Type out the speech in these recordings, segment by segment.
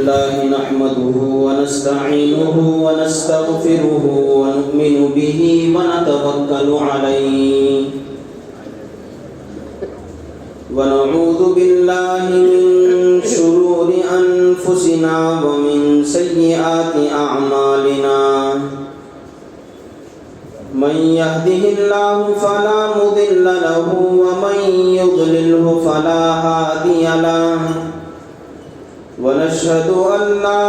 لله نحمده ونستعينه ونستغفره ونؤمن به ونتوكل عليه ونعوذ بالله من شرور أنفسنا ومن سيئات أعمالنا من يهده الله فلا مضل له ومن يضلله فلا هادي له ونشهد أن لا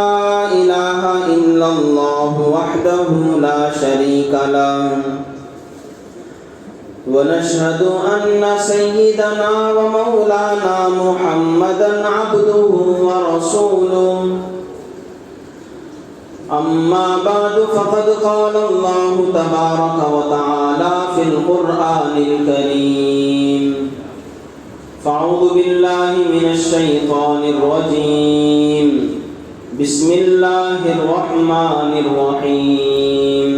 إله إلا الله وحده لا شريك له ونشهد أن سيدنا ومولانا محمدا عبده ورسوله أما بعد فقد قال الله تبارك وتعالى في القرآن الكريم فأعوذ بالله من الشيطان الرجيم بسم الله الرحمن الرحيم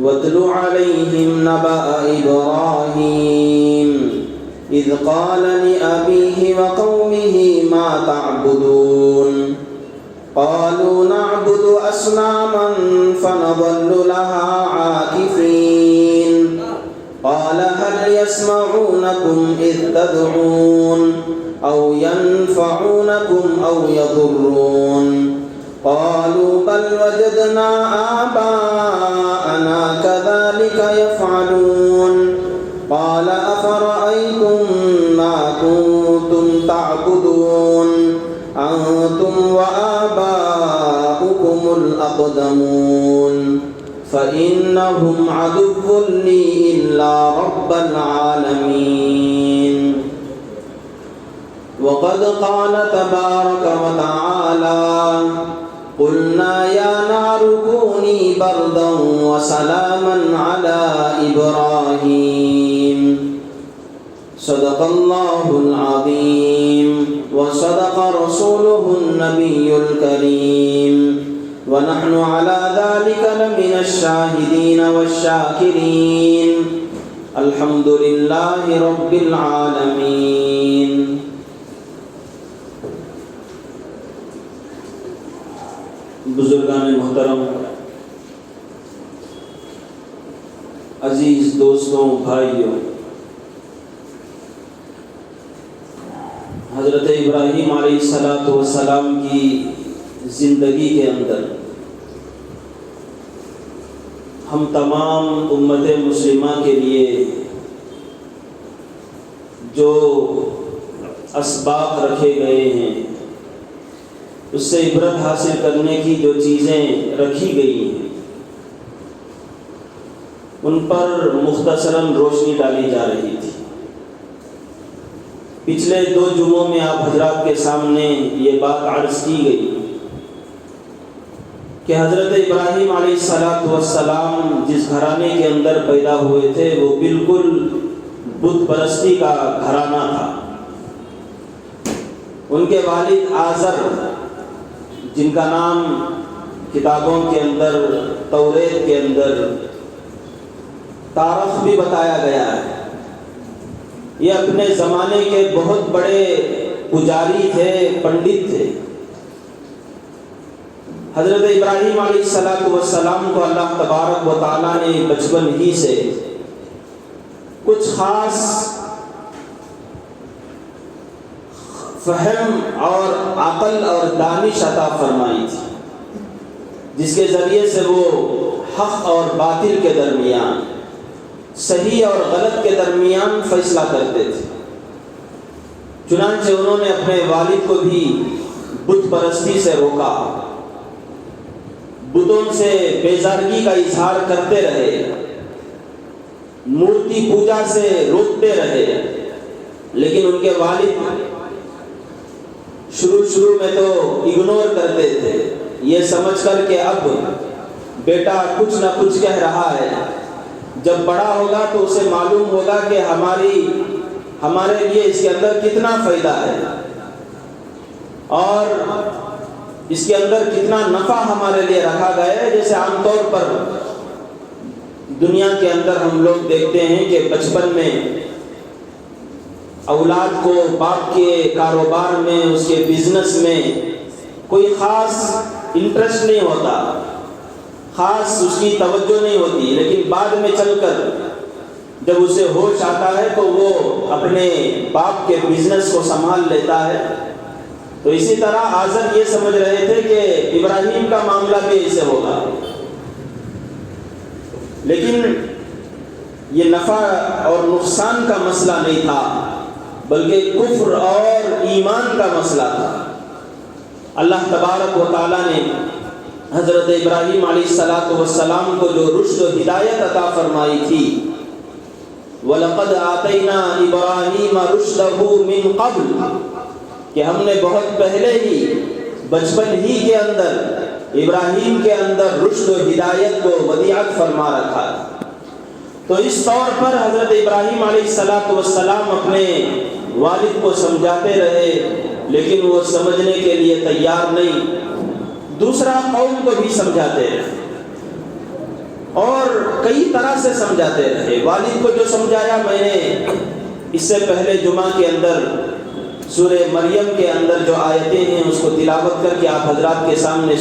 واتل عليهم نبأ إبراهيم إذ قال لأبيه وقومه ما تعبدون قالوا نعبد أصناما فنظل لها عاكفين قال هل يسمعونكم إذ تدعون أو ينفعونكم أو يضرون قالوا بل وجدنا آباءنا كذلك يفعلون قال أفرأيتم ما كنتم تعبدون أنتم وآباؤكم الأقدمون فإنهم عدو لي إلا رب العالمين وقد قال تبارك وتعالى قلنا يا نار كوني بردا وسلاما على إبراهيم صدق الله العظيم وصدق رسوله النبي الكريم ونحن على ذلك لمن الشاهدين والشاكرين الحمد لله رب العالمين بزرگان محترم، عزیز دوستوں، بھائیوں، حضرت ابراہیم علیہ السلام کی زندگی کے اندر ہم تمام امت مسلمہ کے لیے جو اسباق رکھے گئے ہیں، اس سے عبرت حاصل کرنے کی جو چیزیں رکھی گئی ہیں، ان پر مختصراً روشنی ڈالی جا رہی تھی۔ پچھلے 2 جمعوں میں آپ حضرات کے سامنے یہ بات عرض کی گئی کہ حضرت ابراہیم علیہ السلام جس گھرانے کے اندر پیدا ہوئے تھے وہ بالکل بت پرستی کا گھرانہ تھا۔ ان کے والد آزر، جن کا نام کتابوں کے اندر، توریت کے اندر تاریخ بھی بتایا گیا ہے، یہ اپنے زمانے کے بہت بڑے پجاری تھے، پنڈت تھے۔ حضرت ابراہیم علیہ السلام کو اللہ تبارک و تعالیٰ نے بچپن ہی سے کچھ خاص فہم اور عقل اور دانش عطا فرمائی تھی، جس کے ذریعے سے وہ حق اور باطل کے درمیان، صحیح اور غلط کے درمیان فیصلہ کرتے تھے۔ چنانچہ انہوں نے اپنے والد کو بھی بت پرستی سے روکا، بتوں سے بیزارگی کا اظہار کرتے رہے، مورتی پوجا سے روکتے رہے، لیکن ان کے والد شروع میں تو اگنور کرتے تھے، یہ سمجھ کر کہ اب بیٹا کچھ نہ کچھ کہہ رہا ہے، جب بڑا ہوگا تو اسے معلوم ہوگا کہ ہمارے لیے اس کے اندر کتنا فائدہ ہے اور اس کے اندر کتنا نفع ہمارے لیے رکھا گیا ہے۔ جیسے عام طور پر دنیا کے اندر ہم لوگ دیکھتے ہیں کہ بچپن میں اولاد کو باپ کے کاروبار میں، اس کے بزنس میں کوئی خاص انٹرسٹ نہیں ہوتا، خاص اس کی توجہ نہیں ہوتی، لیکن بعد میں چل کر جب اسے ہوش آتا ہے تو وہ اپنے باپ کے بزنس کو سنبھال لیتا ہے۔ تو اسی طرح آزر یہ سمجھ رہے تھے کہ ابراہیم کا معاملہ بھی ایسے ہوگا، لیکن یہ نفع اور نقصان کا مسئلہ نہیں تھا، بلکہ کفر اور ایمان کا مسئلہ تھا۔ اللہ تبارک و تعالیٰ نے حضرت ابراہیم علیہ السلام کو جو رشد و ہدایت عطا فرمائی تھی، وَلَقَدْ آتَيْنَا إِبْرَاهِيمَ رُشْدَهُ مِنْ قَبْلُ، کہ ہم نے بہت پہلے ہی بچپن ہی کے اندر ابراہیم کے اندر رشد و ہدایت کو ودیعت فرما رکھا۔ تو اس طور پر حضرت ابراہیم علیہ السلام اپنے والد کو سمجھاتے رہے، لیکن وہ سمجھنے کے لیے تیار نہیں۔ دوسرا قوم کو بھی سمجھاتے رہے اور کئی طرح سے سمجھاتے رہے۔ والد کو جو سمجھایا، میں نے اس سے پہلے جمعہ کے اندر سورہ مریم کے اندر جو آیتیں ہیں اس کو تلاوت کر کے آپ حضرات کے سامنے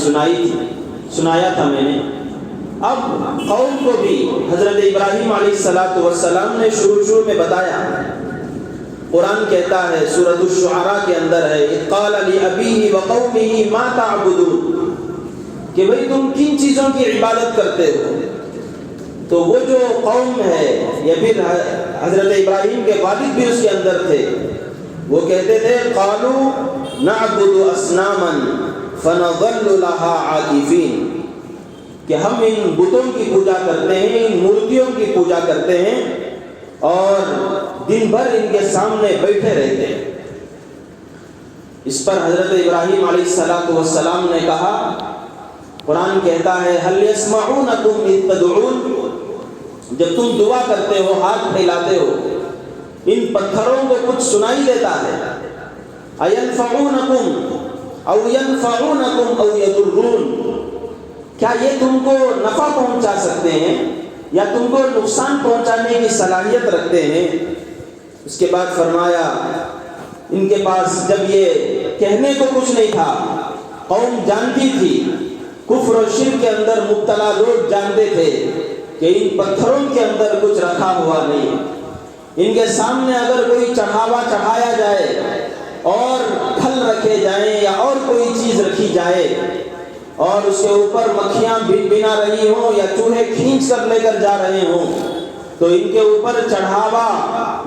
سنایا تھا میں نے۔ اب قوم کو بھی حضرت ابراہیم علیہ السلام نے شروع میں بتایا۔ قرآن کہتا ہے، سورۃ الشعراء کے اندر ہے، اِذْ قَالَ لِأَبِيهِ وَقَوْمِهِ مَا تَعْبُدُونَ، کہ بھئی تم کن چیزوں کی عبادت کرتے ہو؟ تو وہ جو قوم ہے، یا پھر حضرت ابراہیم کے والد بھی اس کے اندر تھے، وہ کہتے تھے قَالُوا نَعْبُدُ أَصْنَامًا فَنَظَلُّ لَهَا عَاكِفِينَ، کہ ہم ان بتوں کی پوجا کرتے ہیں، ان مورتیوں کی پوجا کرتے ہیں اور دن بھر ان کے سامنے بیٹھے رہتے ہیں۔ اس پر حضرت ابراہیم علیہ السلام نے کہا، قرآن کہتا ہے هَلْ يَسْمَعُونَكُمْ إِذْ تَدْعُونَ، جب تم دعا کرتے ہو، ہاتھ پھیلاتے ہو، ان پتھروں کو کچھ سنائی دیتا ہے؟ أَيَنْفَعُونَكُمْ أَوْ يَنْفَعُونَكُمْ أَوْ يَضُرُّونَ، کیا یہ تم کو نفع پہنچا سکتے ہیں یا تم کو نقصان پہنچانے کی صلاحیت رکھتے ہیں؟ اس کے بعد فرمایا، ان کے پاس جب یہ کہنے کو کچھ نہیں تھا، قوم جانتی تھی، کفر و شرک کے اندر مبتلا لوگ جانتے تھے کہ ان پتھروں کے اندر کچھ رکھا ہوا نہیں، ان کے سامنے اگر کوئی چڑھاوا چڑھایا جائے اور پھل رکھے جائیں یا اور کوئی چیز رکھی جائے اور اس کے اوپر مکھیاں بنا رہی ہوں یا چوہے کھینچ کر لے کر جا رہے ہوں، تو ان کے اوپر چڑھاوا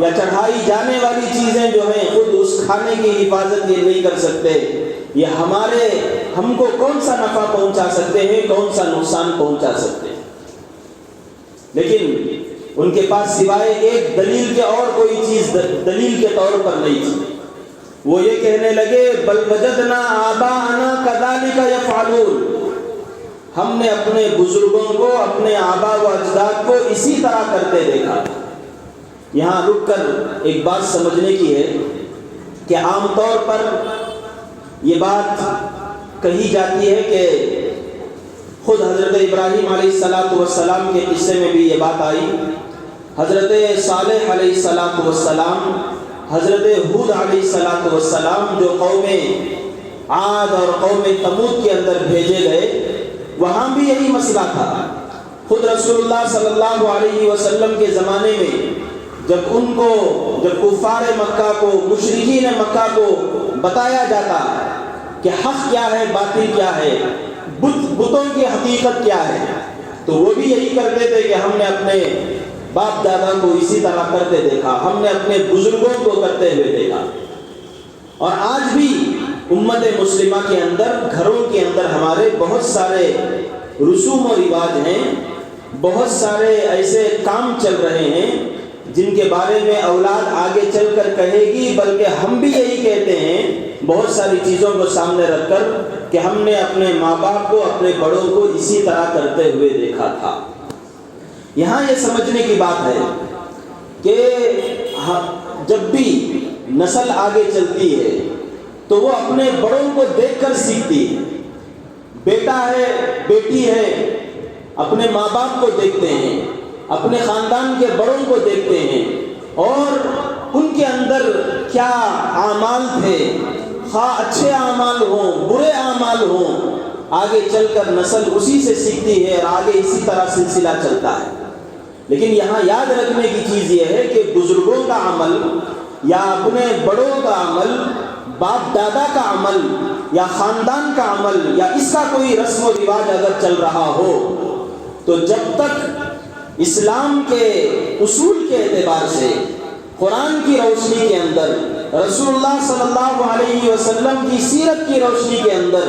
یا چڑھائی جانے والی چیزیں جو ہیں خود اس کھانے کی حفاظت یہ نہیں کر سکتے، یہ ہم کو کون سا نفع پہنچا سکتے ہیں، کون سا نقصان پہنچا سکتے ہیں؟ لیکن ان کے پاس سوائے ایک دلیل کے اور کوئی چیز دلیل کے طور پر نہیں تھی۔ وہ یہ کہنے لگے، بل وجدنا آباءنا کذالک یفعلون، ہم نے اپنے بزرگوں کو، اپنے آبا و اجداد کو اسی طرح کرتے دیکھا۔ یہاں رک کر ایک بات سمجھنے کی ہے کہ عام طور پر یہ بات کہی جاتی ہے کہ خود حضرت ابراہیم علیہ السلام کے قصے میں بھی یہ بات آئی، حضرت صالح علیہ السلام، حضرت ہود علیہ السلام جو قوم عاد اور قوم ثمود کے اندر بھیجے گئے، وہاں بھی یہی مسئلہ تھا۔ خود رسول اللہ صلی اللہ علیہ وسلم کے زمانے میں جب کفار مکہ کو، مشرکین مکہ کو بتایا جاتا کہ حق کیا ہے، باطل کیا ہے، بتوں کی حقیقت کیا ہے، تو وہ بھی یہی کرتے تھے کہ ہم نے اپنے باپ دادا کو اسی طرح کرتے دیکھا، ہم نے اپنے بزرگوں کو کرتے ہوئے دیکھا۔ اور آج بھی امت مسلمہ کے اندر، گھروں کے اندر ہمارے بہت سارے رسوم و رواج ہیں، بہت سارے ایسے کام چل رہے ہیں جن کے بارے میں اولاد آگے چل کر کہے گی، بلکہ ہم بھی یہی کہتے ہیں بہت ساری چیزوں کو سامنے رکھ کر کہ ہم نے اپنے ماں باپ کو، اپنے بڑوں کو اسی طرح کرتے ہوئے دیکھا تھا۔ یہاں یہ سمجھنے کی بات ہے کہ جب بھی نسل آگے چلتی ہے تو وہ اپنے بڑوں کو دیکھ کر سیکھتی ہے۔ بیٹا ہے، بیٹی ہے، اپنے ماں باپ کو دیکھتے ہیں، اپنے خاندان کے بڑوں کو دیکھتے ہیں اور ان کے اندر کیا اعمال تھے، خواہ اچھے اعمال ہوں برے اعمال ہوں، آگے چل کر نسل اسی سے سیکھتی ہے اور آگے اسی طرح سلسلہ چلتا ہے۔ لیکن یہاں یاد رکھنے کی چیز یہ ہے کہ بزرگوں کا عمل یا اپنے بڑوں کا عمل، باپ دادا کا عمل یا خاندان کا عمل یا اس کا کوئی رسم و رواج اگر چل رہا ہو، تو جب تک اسلام کے اصول کے اعتبار سے، قرآن کی روشنی کے اندر، رسول اللہ صلی اللہ علیہ وسلم کی سیرت کی روشنی کے اندر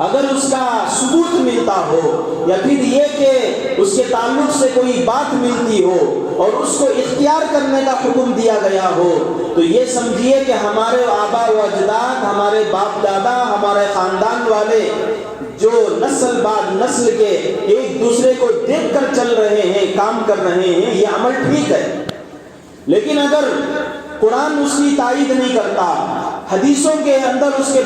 اگر اس کا ثبوت ملتا ہو، یا پھر یہ کہ اس کے تعلق سے کوئی بات ملتی ہو اور اس کو اختیار کرنے کا حکم دیا گیا ہو، تو یہ سمجھیے کہ ہمارے آبا و اجداد، ہمارے باپ دادا، ہمارے خاندان والے جو نسل بعد نسل کے ایک دوسرے کو دیکھ کر چل رہے ہیں، کام کر رہے ہیں، یہ عمل ٹھیک ہے۔ لیکن اگر قرآن اس کی تائید نہیں کرتا، حدیثوں کے اندر اس کے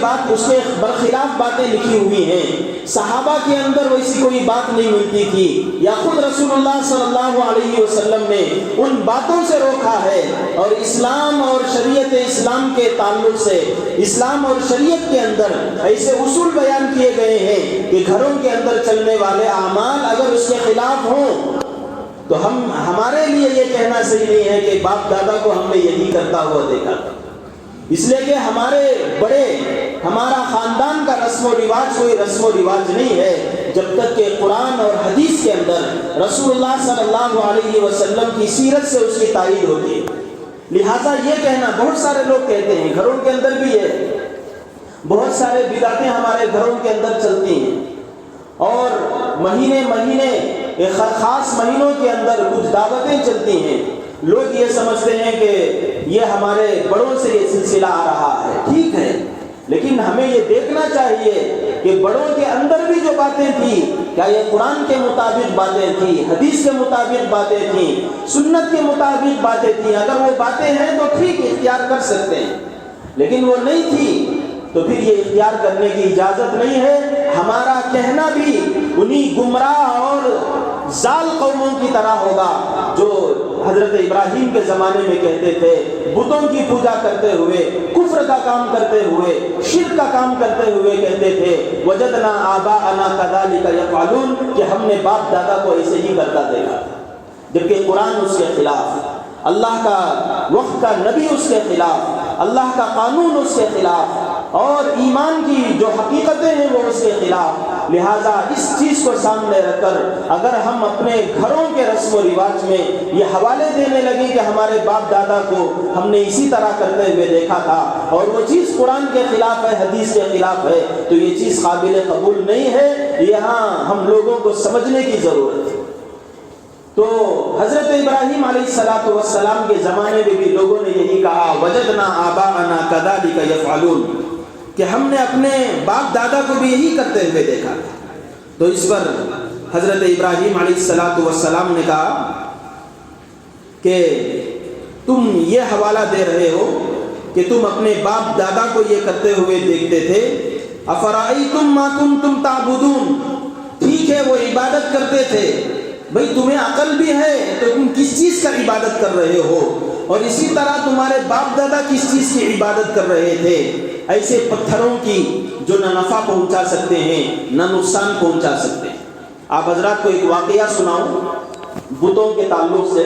برخلاف باتیں لکھی ہوئی ہیں، صحابہ کے اندر ویسی کوئی بات نہیں ملتی تھی، یا خود رسول اللہ صلی اللہ علیہ وسلم نے ان باتوں سے روکا ہے، اور اسلام اور شریعت اسلام کے تعلق سے، اسلام اور شریعت کے اندر ایسے اصول بیان کیے گئے ہیں کہ گھروں کے اندر چلنے والے اعمال اگر اس کے خلاف ہوں تو ہمارے لیے یہ کہنا صحیح نہیں ہے کہ باپ دادا کو ہم نے یہی کرتا ہوا دیکھا تھا، اس لیے کہ ہمارے بڑے، ہمارا خاندان کا رسم و رواج کوئی رسم و رواج نہیں ہے جب تک کہ قرآن اور حدیث کے اندر رسول اللہ صلی اللہ علیہ وسلم کی سیرت سے اس کی تائید ہوتی ہے۔ لہٰذا یہ کہنا، بہت سارے لوگ کہتے ہیں، گھروں کے اندر بھی ہے، بہت سارے بدعتیں ہمارے گھروں کے اندر چلتی ہیں، اور مہینے ایک خاص مہینوں کے اندر کچھ دعوتیں چلتی ہیں، لوگ یہ سمجھتے ہیں کہ یہ ہمارے بڑوں سے یہ سلسلہ آ رہا ہے۔ ٹھیک ہے، لیکن ہمیں یہ دیکھنا چاہیے کہ بڑوں کے اندر بھی جو باتیں تھیں، کیا یہ قرآن کے مطابق باتیں تھیں، حدیث کے مطابق باتیں تھیں، سنت کے مطابق باتیں تھیں؟ اگر وہ باتیں ہیں تو ٹھیک، اختیار کر سکتے ہیں، لیکن وہ نہیں تھی تو پھر یہ اختیار کرنے کی اجازت نہیں ہے۔ ہمارا کہنا بھی انہی گمراہ اور ضال قوموں کی طرح ہوگا جو حضرت ابراہیم کے زمانے میں کہتے تھے، بتوں کی پوجا کرتے ہوئے، کفر کا کام کرتے ہوئے، شرک کا کام کرتے ہوئے کہتے تھے وجدنا آباءنا کذالک یفعلون، کہ ہم نے باپ دادا کو ایسے ہی کرتا دیکھا تھا، جبکہ قرآن اس کے خلاف، اللہ کا وقت کا نبی اس کے خلاف، اللہ کا قانون اس کے خلاف، اور ایمان کی جو حقیقتیں ہیں وہ اس کے خلاف۔ لہٰذا اس چیز کو سامنے رکھ کر اگر ہم اپنے گھروں کے رسم و رواج میں یہ حوالے دینے لگے کہ ہمارے باپ دادا کو ہم نے اسی طرح کرتے ہوئے دیکھا تھا، اور وہ چیز قرآن کے خلاف ہے، حدیث کے خلاف ہے، تو یہ چیز قابل قبول نہیں ہے۔ یہاں ہم لوگوں کو سمجھنے کی ضرورت ہے۔ تو حضرت ابراہیم علیہ السلام کے زمانے میں بھی لوگوں نے یہی کہا، وجدنا آباءنا کذالک یفعلون، کہ ہم نے اپنے باپ دادا کو بھی یہی کرتے ہوئے دیکھا۔ تو اس پر حضرت ابراہیم علیہ السلام نے کہا کہ تم یہ حوالہ دے رہے ہو کہ تم اپنے باپ دادا کو یہ کرتے ہوئے دیکھتے تھے، افرأیتم ما کنتم تعبدون، ٹھیک ہے وہ عبادت کرتے تھے، بھئی تمہیں عقل بھی ہے تو تم کس چیز کا عبادت کر رہے ہو، اور اسی طرح تمہارے باپ دادا کس چیز کی عبادت کر رہے تھے، ایسے پتھروں کی جو نہ نفع پہنچا سکتے ہیں نہ نقصان پہنچا سکتے ہیں۔ آپ حضرات کو ایک واقعہ سناؤں بتوں کے تعلق سے۔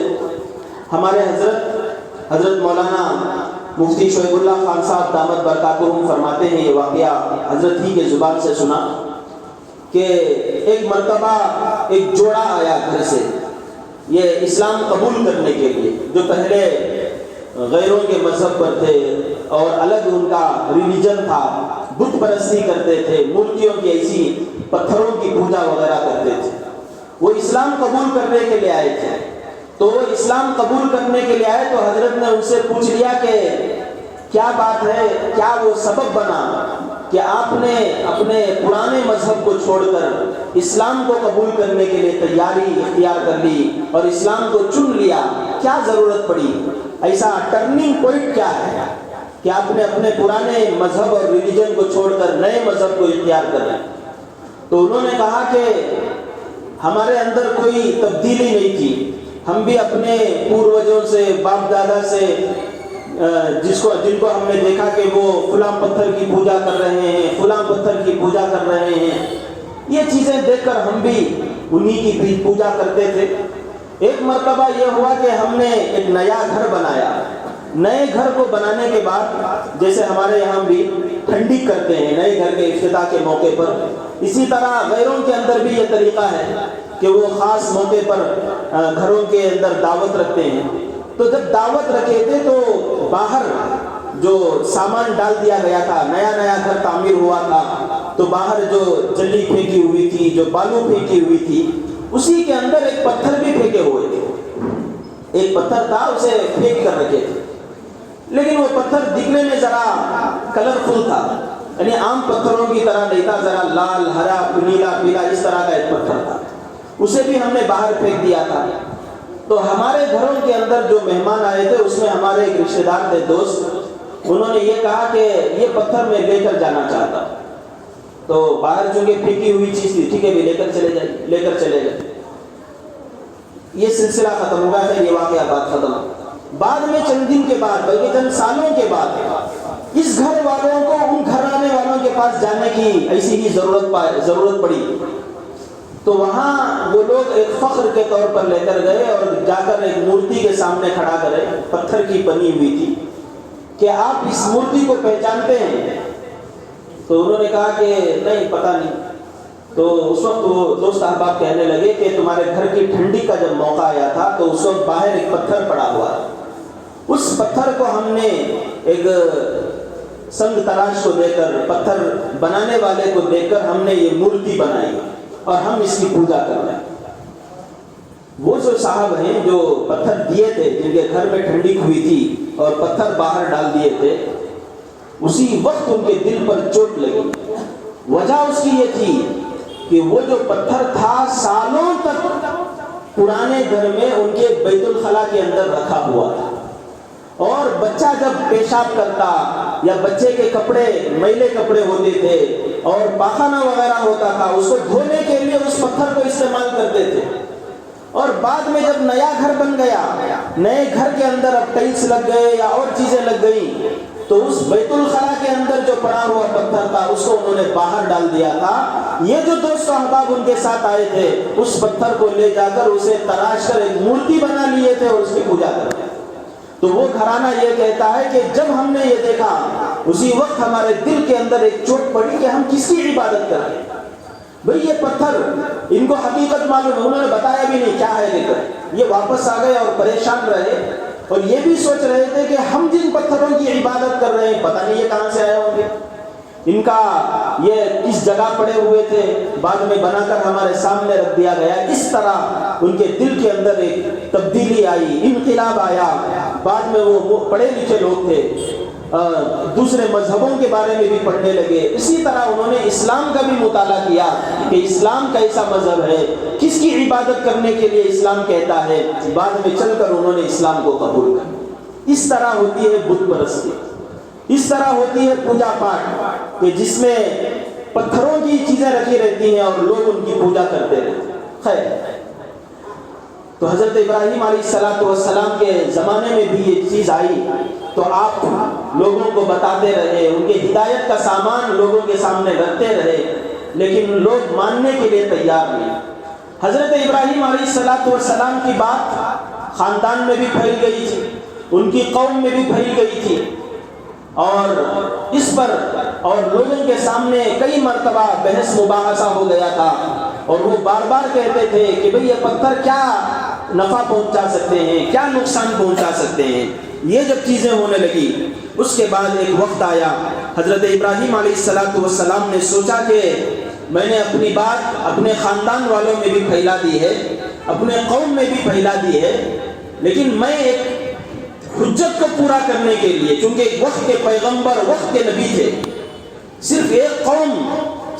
ہمارے حضرت مولانا مفتی شعیب اللہ خان صاحب دامت برکاتہم فرماتے ہیں، یہ واقعہ حضرت ہی کے زبان سے سنا کہ ایک مرتبہ ایک جوڑا آیا گھر سے، یہ اسلام قبول کرنے کے لیے، جو پہلے غیروں کے مذہب پر تھے اور الگ ان کا ریلیجن تھا، بت پرستی کرتے تھے، مورتیوں کی ایسی پتھروں کی پوجا وغیرہ کرتے تھے، وہ اسلام قبول کرنے کے لیے آئے تھے۔ تو وہ اسلام قبول کرنے کے لیے آئے تو حضرت نے ان سے پوچھ لیا کہ کیا بات ہے، کیا وہ سبب بنا کہ آپ نے اپنے پرانے مذہب کو چھوڑ کر اسلام کو قبول کرنے کے لیے تیاری اختیار کر لی اور اسلام کو چن لیا؟ کیا ضرورت پڑی؟ ایسا ٹرننگ پوائنٹ کیا ہے کہ آپ نے اپنے پرانے مذہب اور ریلیجن کو چھوڑ کر نئے مذہب کو اختیار کر لیا؟ تو انہوں نے کہا کہ ہمارے اندر کوئی تبدیلی نہیں تھی، ہم بھی اپنے پوروجوں سے، باپ دادا سے جن کو ہم نے دیکھا کہ وہ فلاں پتھر کی پوجا کر رہے ہیں، فلاں پتھر کی پوجا کر رہے ہیں، یہ چیزیں دیکھ کر ہم بھی انہی کی بھی پوجا کرتے تھے۔ ایک مرتبہ یہ ہوا کہ ہم نے ایک نیا گھر بنایا۔ نئے گھر کو بنانے کے بعد جیسے ہمارے یہاں بھی ٹھنڈی کرتے ہیں نئے گھر کے افتتاح کے موقع پر، اسی طرح غیروں کے اندر بھی یہ طریقہ ہے کہ وہ خاص موقع پر گھروں کے اندر دعوت رکھتے ہیں۔ تو جب دعوت رکھے تھے تو باہر جو سامان ڈال دیا گیا تھا، نیا نیا گھر تعمیر ہوا تھا، تو باہر جو جلی پھینکی ہوئی تھی، جو بالو پھینکی ہوئی تھی، اسی کے اندر ایک پتھر بھی پھینکے ہوئے تھے۔ ایک پتھر تھا، اسے پھینک کر رکھے تھے، لیکن وہ پتھر دکھنے میں ذرا کلرفل تھا، یعنی عام پتھروں کی طرح نہیں تھا، ذرا لال، ہرا، نیلا، پیلا اس طرح کا ایک پتھر تھا۔ اسے بھی ہم نے باہر پھینک دیا تھا۔ تو ہمارے گھروں کے اندر جو مہمان آئے تھے، اس میں ہمارے ایک رشتے دار تھے، دوست، انہوں نے یہ کہا کہ یہ پتھر میں لے کر جانا چاہتا ہوں۔ تو باہر چونکہ پھینکی ہوئی چیز تھی، ٹھیک ہے بھی لے کر چلے جائیے، لے کر چلے گئے۔ یہ سلسلہ ختم ہوا ہے، یہ واقعہ بات ختم۔ بعد میں چند دن کے بعد، بلکہ چند سالوں کے بعد، اس گھر والوں کو ان گھرانے والوں کے پاس جانے کی ایسی ہی ضرورت پڑی۔ تو وہاں وہ لوگ ایک فخر کے طور پر لے کر گئے اور جا کر ایک مورتی کے سامنے کھڑا کرے، پتھر کی بنی ہوئی تھی، کہ آپ اس مورتی کو پہچانتے ہیں؟ تو انہوں نے کہا کہ نہیں، پتہ نہیں۔ تو اس وقت وہ دوست احباب کہنے لگے کہ تمہارے گھر کی ٹھنڈی کا جب موقع آیا تھا تو اس وقت باہر ایک پتھر پڑا ہوا ہے، اس پتھر کو ہم نے ایک سنگ تراش کو دے کر، پتھر بنانے والے کو دے کر ہم نے یہ مورتی بنائی اور ہم اس کی پوجا کر رہے ہیں۔ وہ جو صاحب ہیں جو پتھر دیے تھے، جن کے گھر میں ٹھنڈی ہوئی تھی اور پتھر باہر ڈال دیے تھے، اسی وقت ان کے دل پر چوٹ لگی۔ وجہ اس کی یہ تھی کہ وہ جو پتھر تھا سالوں تک پرانے گھر میں ان کے بیت الخلا کے اندر رکھا ہوا تھا، اور بچہ جب پیشاب کرتا یا بچے کے کپڑے میلے کپڑے ہوتے تھے اور پاخانہ وغیرہ ہوتا تھا، اس کو دھونے کے لیے اس پتھر کو استعمال کرتے تھے۔ اور بعد میں جب نیا گھر بن گیا، نئے گھر کے اندر اب ٹائلس لگ گئے یا اور چیزیں لگ گئیں، تو اس بیت الخلا کے اندر جو پڑا ہوا پتھر تھا اس کو انہوں نے باہر ڈال دیا تھا۔ یہ جو دوست احباب ان کے ساتھ آئے تھے، اس پتھر کو لے جا کر اسے تراش کر ایک مورتی بنا لیے تھے اور اس کی پوجا کرتے۔ تو وہ گھرانہ یہ کہتا ہے کہ جب ہم نے یہ دیکھا، اسی وقت ہمارے دل کے اندر ایک چوٹ پڑی کہ ہم کس کی عبادت کریں۔ بھئی یہ پتھر، ان کو حقیقت معلوم ہے، انہوں نے بتایا بھی نہیں کیا ہے لے کر، یہ واپس آ گئے اور پریشان رہے، اور یہ بھی سوچ رہے تھے کہ ہم جن پتھروں کی عبادت کر رہے ہیں پتہ نہیں یہ کہاں سے آئے ہوں گے، ان کا یہ کس جگہ پڑے ہوئے تھے، بعد میں بنا کر ہمارے سامنے رکھ دیا گیا۔ اس طرح ان کے دل کے اندر ایک تبدیلی آئی، انقلاب آیا۔ بعد میں وہ پڑھے لکھے لوگ تھے، دوسرے مذہبوں کے بارے میں بھی پڑھنے لگے۔ اسی طرح انہوں نے اسلام کا بھی مطالعہ کیا کہ اسلام کیسا مذہب ہے، کس کی عبادت کرنے کے لیے اسلام کہتا ہے۔ بعد میں چل کر انہوں نے اسلام کو قبول کیا۔ اس طرح ہوتی ہے بت پرستی، اس طرح ہوتی ہے پوجا پاٹ، کہ جس میں پتھروں کی چیزیں رکھی رہتی ہیں اور لوگ ان کی پوجا کرتے رہتے ہیں۔ خیر، تو حضرت ابراہیم علیہ السلام کے زمانے میں بھی یہ چیز آئی، تو آپ لوگوں کو بتاتے رہے، ان کے ہدایت کا سامان لوگوں کے سامنے رکھتے رہے، لیکن لوگ ماننے کے لیے تیار نہیں۔ حضرت ابراہیم علیہ السلام کی بات خاندان میں بھی پھیل گئی تھی، ان کی قوم میں بھی پھیل گئی تھی، اور اس پر اور لوگوں کے سامنے کئی مرتبہ بحث مباحثہ ہو گیا تھا، اور وہ بار بار کہتے تھے کہ بھئی یہ پتھر کیا نفع پہنچا سکتے ہیں، کیا نقصان پہنچا سکتے ہیں۔ یہ جب چیزیں ہونے لگی، اس کے بعد ایک وقت آیا، حضرت ابراہیم علیہ السلام نے سوچا کہ میں نے اپنی بات اپنے خاندان والوں میں بھی پھیلا دی ہے، اپنے قوم میں بھی پھیلا دی ہے، لیکن میں ایک حجت کو پورا کرنے کے لیے، چونکہ وقت کے پیغمبر، وقت کے نبی تھے، صرف ایک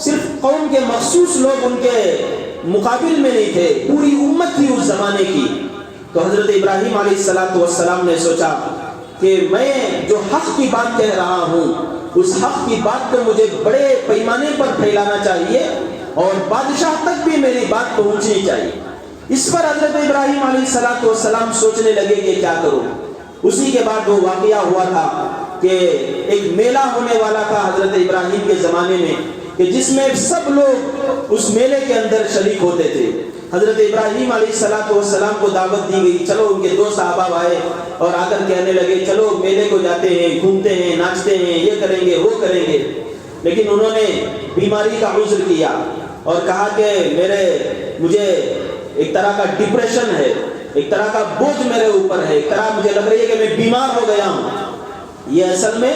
صرف قوم کے مخصوص لوگ ان کے مقابل میں نہیں تھے، پوری امت تھی اس زمانے کی۔ تو حضرت ابراہیم علیہ السلام نے سوچا کہ میں جو حق کی بات کہہ رہا ہوں، اس حق کی بات کو مجھے بڑے پیمانے پر پھیلانا چاہیے، اور بادشاہ تک بھی میری بات پہنچنی چاہیے۔ اس پر حضرت ابراہیم علیہ السلام سوچنے لگے کہ کیا کروں۔ اسی کے بعد وہ واقعہ ہوا تھا کہ ایک میلہ ہونے والا تھا حضرت ابراہیم کے زمانے میں کہ جس میں سب لوگ اس میلے کے اندر شریک ہوتے تھے. حضرت ابراہیم علیہ السلام کو دعوت دی گئی. چلو ان کے دوست احباب آئے اور آ کر کہنے لگے چلو میلے کو جاتے ہیں, گھومتے ہیں, ناچتے ہیں, یہ کریں گے وہ کریں گے. لیکن انہوں نے بیماری کا عذر کیا اور کہا کہ مجھے ایک طرح کا ڈپریشن ہے, ایک طرح کا بوجھ میرے اوپر ہے, ایک طرح مجھے لگ رہی ہے کہ میں بیمار ہو گیا ہوں. یہ اصل میں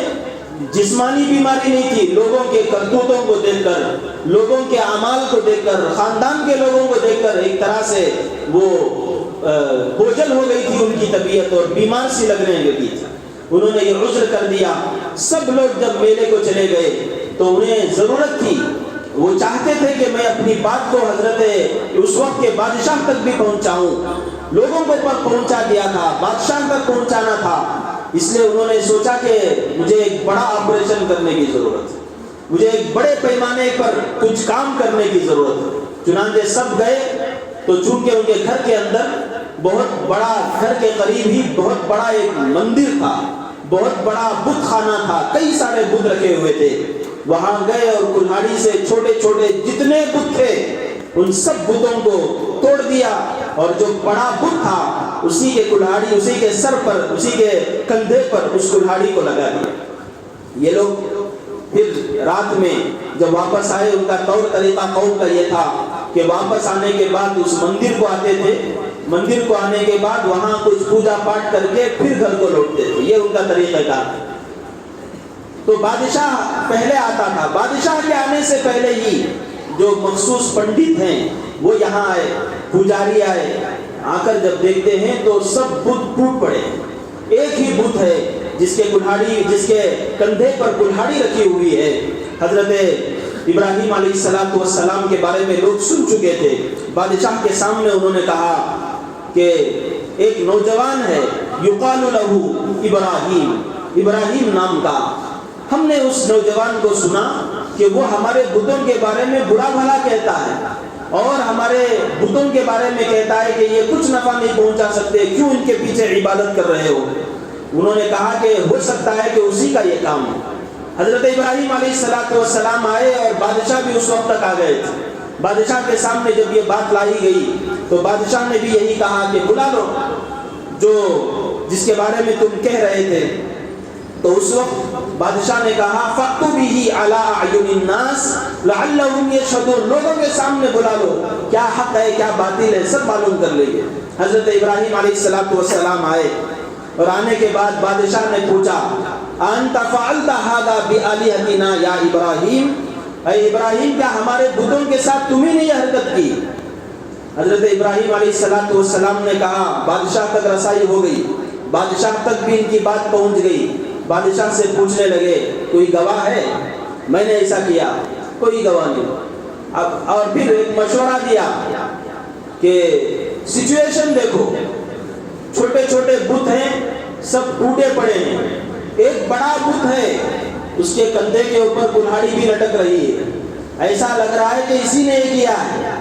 جسمانی بیماری نہیں تھی. لوگوں کے کرتوتوں کو دیکھ کر, لوگوں کے اعمال کو دیکھ کر, خاندان کے لوگوں کو دیکھ کر ایک طرح سے وہ بوجھل ہو گئی تھی ان کی طبیعت اور بیمار سی لگنے لگی تھی. انہوں نے یہ عذر کر دیا. سب لوگ جب میلے کو چلے گئے تو انہیں ضرورت تھی, وہ چاہتے تھے کہ میں اپنی بات کو حضرت اس وقت کے بادشاہ تک بھی پہنچاؤں. لوگوں کو پہنچا دیا تھا, بادشاہ تک پہنچانا تھا. اس لیے انہوں نے سوچا کہ مجھے ایک بڑا آپریشن کرنے کی ضرورت ہے, مجھے ایک بڑے پیمانے پر کچھ کام کرنے کی ضرورت ہے. چنانچہ سب گئے تو چونکہ ان کے گھر کے اندر بہت بڑا, گھر کے قریب ہی بہت بڑا ایک مندر تھا, بہت بڑا بت خانہ تھا, کئی سارے بت رکھے ہوئے تھے. وہاں گئے اور کلہاڑی سے چھوٹے چھوٹے جتنے بت تھے ان سب بتوں کو توڑ دیا اور جو بڑا بت تھا اسی کے کلہاڑی, اسی کے سر پر, اسی کے کندھے پر اس کلہاڑی کو لگا دیا. یہ لوگ پھر رات میں جب واپس آئے, ان کا طور طریقہ قوم کا یہ تھا کہ واپس آنے کے بعد اس مندر کو آتے تھے. مندر کو آنے کے بعد وہاں کچھ پوجا پاٹ کر کے پھر گھر کو لوٹتے تھے. یہ ان کا طریقہ تھا. تو بادشاہ پہلے آتا تھا. بادشاہ کے آنے سے پہلے ہی جو مخصوص پنڈت ہیں وہ یہاں آئے, پجاری آئے. آ کر جب دیکھتے ہیں تو سب بت ٹوٹ پڑے. ایک ہی بت ہے جس کے کندھے پر کلہاڑی رکھی ہوئی ہے. حضرت ابراہیم علیہ السلام کے بارے میں لوگ سن چکے تھے. بادشاہ کے سامنے انہوں نے کہا کہ ایک نوجوان ہے یقال لہ ابراہیم, ابراہیم نام کا. ہم نے اس نوجوان کو سنا کہ وہ ہمارے بتوں کے بارے میں برا بھلا کہتا ہے اور ہمارے بتوں کے بارے میں کہتا ہے کہ یہ کچھ نفع نہیں پہنچا سکتے, کیوں ان کے پیچھے عبادت کر رہے ہو. انہوں نے کہا کہ ہو سکتا ہے کہ اسی کا یہ کام ہے. حضرت ابراہیم علیہ السلام آئے اور بادشاہ بھی اس وقت تک آ گئے تھے. بادشاہ کے سامنے جب یہ بات لائی گئی تو بادشاہ نے بھی یہی کہا کہ بلا لو جس کے بارے میں تم کہہ رہے تھے. تو اس وقت بادشاہ نے کہا فَأْتُوا بِهِ عَلَىٰ أَعْيُنِ النَّاسِ لَعَلَّهُمْ يَشْهَدُونَ, لوگوں کے سامنے بلا لو, کیا حق ہے کیا باطل ہے سب معلوم کر لیں گے. حضرت ابراہیم علیہ السلام آئے اور آنے کے بعد بادشاہ نے پوچھا أَنْتَ فَعَلْتَ هَذَا بِآلِهَتِنَا يَا إِبْرَاهِيمُ, اے ابراہیم کیا ہمارے بتوں کے ساتھ تمہیں نے یہ حرکت کی. حضرت ابراہیم علیہ السلام نے کہا, بادشاہ تک رسائی ہو گئی, بادشاہ تک بھی ان کی بات پہنچ گئی. بادشاہ سے پوچھنے لگے کوئی گواہ ہے, میں نے ایسا کیا, کوئی گواہ نہیں. اور پھر ایک مشورہ دیا کہ سچویشن دیکھو, چھوٹے چھوٹے بت ہیں سب ٹوٹے پڑے ہیں, ایک بڑا بت ہے اس کے کندھے کے اوپر کلہاڑی بھی لٹک رہی ہے, ایسا لگ رہا ہے کہ اسی نے یہ کیا ہے.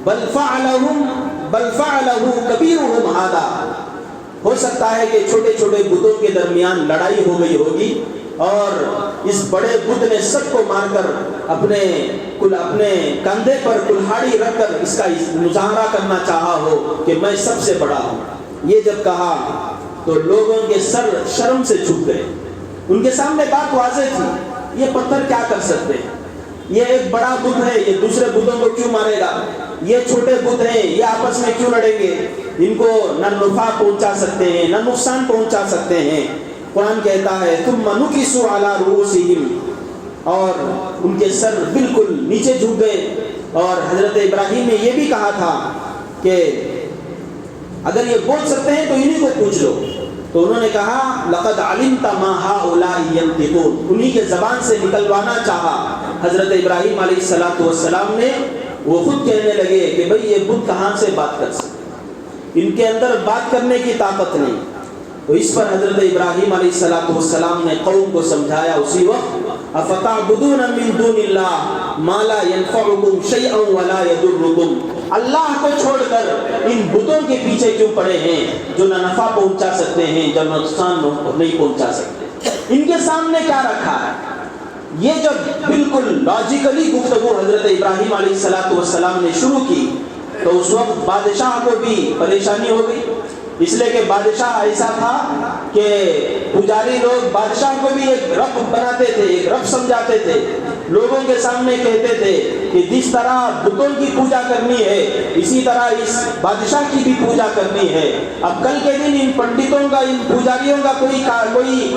بل فعلہ کبیرہم ھذا, ہو سکتا ہے کہ چھوٹے چھوٹے بتوں کے درمیان لڑائی ہو گئی ہوگی اور اس بڑے بت نے سب کو مار کر اپنے کندھے پر کلہاڑی رکھ کر اس کا مظاہرہ کرنا چاہا ہو کہ میں سب سے بڑا ہوں. یہ جب کہا تو لوگوں کے سر شرم سے جھک گئے. ان کے سامنے بات واضح تھی, یہ پتھر کیا کر سکتے ہیں, یہ ایک بڑا بت ہے یہ دوسرے بتوں کو کیوں مارے گا, یہ چھوٹے بت ہیں یہ آپس میں کیوں لڑیں گے, ان کو نہ نفع پہنچا سکتے ہیں نہ نقصان پہنچا سکتے ہیں. قرآن کہتا ہے ثم نکسوا علی رؤوسہم, اور ان کے سر بالکل نیچے جھک گئے. اور حضرت ابراہیم نے یہ بھی کہا تھا کہ اگر یہ بول سکتے ہیں تو انہی کو پوچھ لو. تو انہوں نے کہا لقد علمت ما هؤلاء ينطقون, انہی کے زبان سے نکلوانا چاہا. حضرت ابراہیم علیہ السلام نے, وہ خود کہنے لگے کہ بھئی یہ بت کہاں سے بات کر سکتے, ان کے اندر بات کرنے کی طاقت نہیں. تو اس پر حضرت ابراہیم علیہ السلام نے قوم کو سمجھایا اسی وقت افتعبدون من دون اللہ ما لا ينفعکم شیئا ولا یضرکم، اللہ کو چھوڑ کر ان بتوں کے پیچھے کیوں پڑے ہیں جو نہ نفع پہنچا سکتے ہیں جو نقصان نہیں پہنچا سکتے؟ ان کے سامنے کیا رکھا ہے؟ یہ جب بالکل لاجیکلی گفتگو حضرت ابراہیم علیہ السلام نے شروع کی تو اس وقت بادشاہ کو بھی پریشانی ہو گئی، اس لیے کہ بادشاہ ایسا تھا کہ پجاری لوگ بادشاہ کو بھی ایک رب بناتے تھے، ایک رب سمجھاتے تھے، لوگوں کے سامنے کہتے تھے کہ جس طرح بتوں کی پوجا کرنی ہے اسی طرح اس بادشاہ کی بھی پوجا کرنی ہے۔ اب کل کے دن ان پنڈتوں کا، ان پجاریوں کا کوئی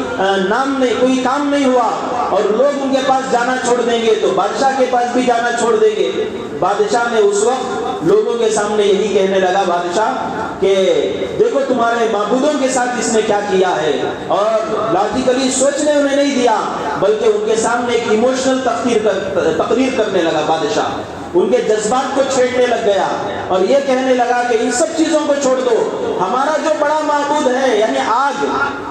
نام نہیں، کوئی کام نہیں ہوا اور لوگ ان کے پاس جانا چھوڑ دیں گے تو بادشاہ کے پاس بھی جانا چھوڑ دیں گے۔ بادشاہ نے اس وقت لوگوں کے سامنے یہی کہنے لگا، بادشاہ کہ دیکھو تمہارے معبودوں کے ساتھ اس نے کیا کیا ہے، اور لاجیکلی سوچنے انہیں نہیں دیا بلکہ ان کے سامنے ایک ایموشنل تقریر کرنے لگا بادشاہ، ان کے جذبات کو چھیڑنے لگ گیا اور یہ کہنے لگا کہ ان سب چیزوں کو چھوڑ دو، ہمارا جو بڑا معبود ہے یعنی آگ،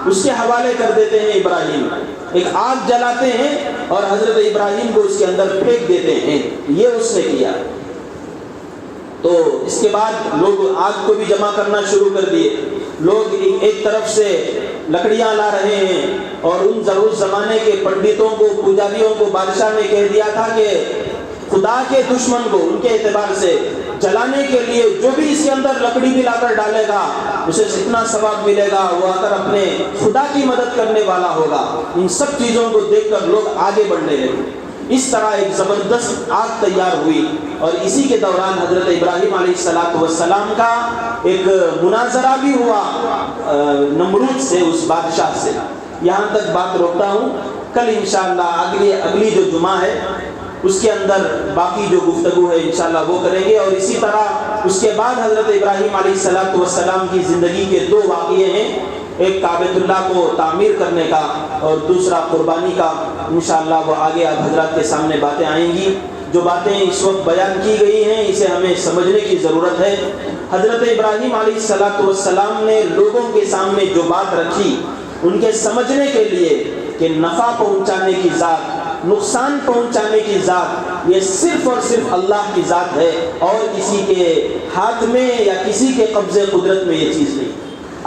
اس کے حوالے کر دیتے ہیں ابراہیم، ایک آگ جلاتے ہیں اور حضرت ابراہیم کو اس کے اندر پھینک دیتے ہیں، یہ اس نے کیا۔ تو اس کے بعد لوگ آگ کو بھی جمع کرنا شروع کر دیے، لوگ ایک طرف سے لکڑیاں لا رہے ہیں اور ان زمانے کے پنڈتوں کو، پجاریوں کو بادشاہ نے کہہ دیا تھا کہ خدا کے دشمن کو ان کے اعتبار سے جلانے کے لیے جو بھی اس کے اندر لکڑی بھی لا کر ڈالے گا اسے اتنا ثواب ملے گا، وہ آ کر اپنے خدا کی مدد کرنے والا ہوگا۔ ان سب چیزوں کو دیکھ کر لوگ آگے بڑھنے لگے، اس طرح ایک زبردست آگ تیار ہوئی اور اسی کے دوران حضرت ابراہیم علیہ السلام کا ایک مناظرہ بھی ہوا نمرود سے، اس بادشاہ سے۔ یہاں تک بات روکتا ہوں، کل انشاءاللہ اگلی جو جمعہ ہے اس کے اندر باقی جو گفتگو ہے انشاءاللہ وہ کریں گے، اور اسی طرح اس کے بعد حضرت ابراہیم علیہ السلام کی زندگی کے دو واقعے ہیں، ایک کعبۃ اللہ کو تعمیر کرنے کا اور دوسرا قربانی کا۔ انشاءاللہ وہ آگے آپ حضرات کے سامنے باتیں آئیں گی۔ جو باتیں اس وقت بیان کی گئی ہیں اسے ہمیں سمجھنے کی ضرورت ہے۔ حضرت ابراہیم علیہ السلام نے لوگوں کے سامنے جو بات رکھی ان کے سمجھنے کے لیے کہ نفع پہنچانے کی ذات، نقصان پہنچانے کی ذات یہ صرف اور صرف اللہ کی ذات ہے اور کسی کے ہاتھ میں یا کسی کے قبضے قدرت میں یہ چیز نہیں۔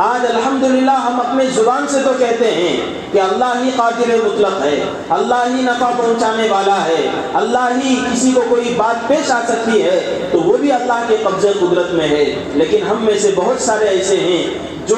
آج الحمدللہ ہم اپنے زبان سے تو کہتے ہیں کہ اللہ ہی قادر مطلق ہے، اللہ ہی نفع پہنچانے والا ہے، اللہ ہی کسی کو کوئی بات پیش آ سکتی ہے تو وہ بھی اللہ کے قبضے قدرت میں ہے، لیکن ہم میں سے بہت سارے ایسے ہیں جو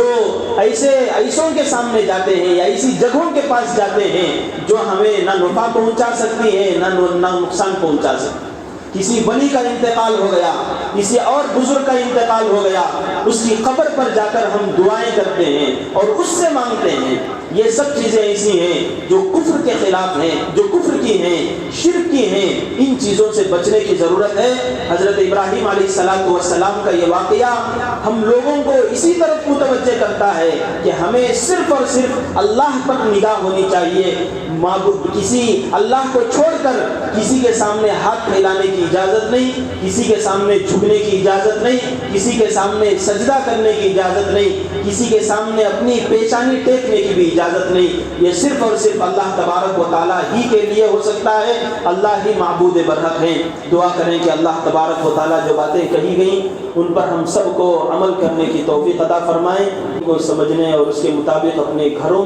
ایسوں کے سامنے جاتے ہیں یا ایسی جگہوں کے پاس جاتے ہیں جو ہمیں نہ نفع پہنچا سکتی ہے نہ نقصان پہنچا سکتی۔ کسی ولی کا انتقال ہو گیا، کسی اور بزرگ کا انتقال ہو گیا، اس کی قبر پر جا کر ہم دعائیں کرتے ہیں اور اس سے مانگتے ہیں۔ یہ سب چیزیں ایسی ہیں جو کفر کے خلاف ہیں، جو کفر کی ہیں، شرک کی ہیں، ان چیزوں سے بچنے کی ضرورت ہے۔ حضرت ابراہیم علیہ السلام کا یہ واقعہ ہم لوگوں کو اسی طرف متوجہ کرتا ہے کہ ہمیں صرف اور صرف اللہ پر نگاہ ہونی چاہیے، کسی اللہ کو چھوڑ کر کسی کے سامنے ہاتھ پھیلانے کی اجازت نہیں، کسی کے سامنے جھکنے کی اجازت نہیں، کسی کے سامنے سجدہ کرنے کی اجازت نہیں، کسی کے سامنے اپنی پیشانی ٹیکنے کی بھی اجازت نہیں۔ یہ صرف اور صرف اللہ تبارک و تعالیٰ ہی کے لیے ہو سکتا ہے، اللہ ہی معبود برحق ہیں۔ دعا کریں کہ اللہ تبارک و تعالیٰ جو باتیں کہی گئیں ان پر ہم سب کو عمل کرنے کی توفیق عطا فرمائیں، ان کو سمجھنے اور اس کے مطابق اپنے گھروں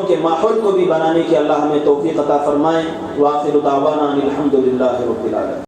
کے ماحول کو بھی بنانے کی اللہ ہمیں توفیق عطا فرمائیں۔ وآخر دعوانا الحمدللہ رب العالمین۔